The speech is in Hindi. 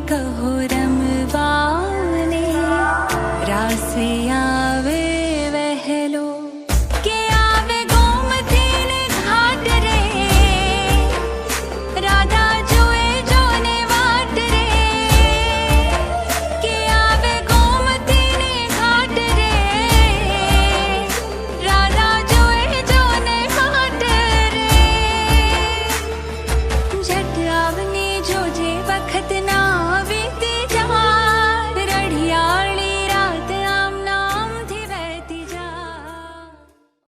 कहो रमवाने रास आवे वहलो के आवे गोमती ने घाट रे राधा जुए जोने वाट रे के आवे गोमती ने घाट रे राधा जुए जोने वाट रे झट आवने जो जे वक्त ना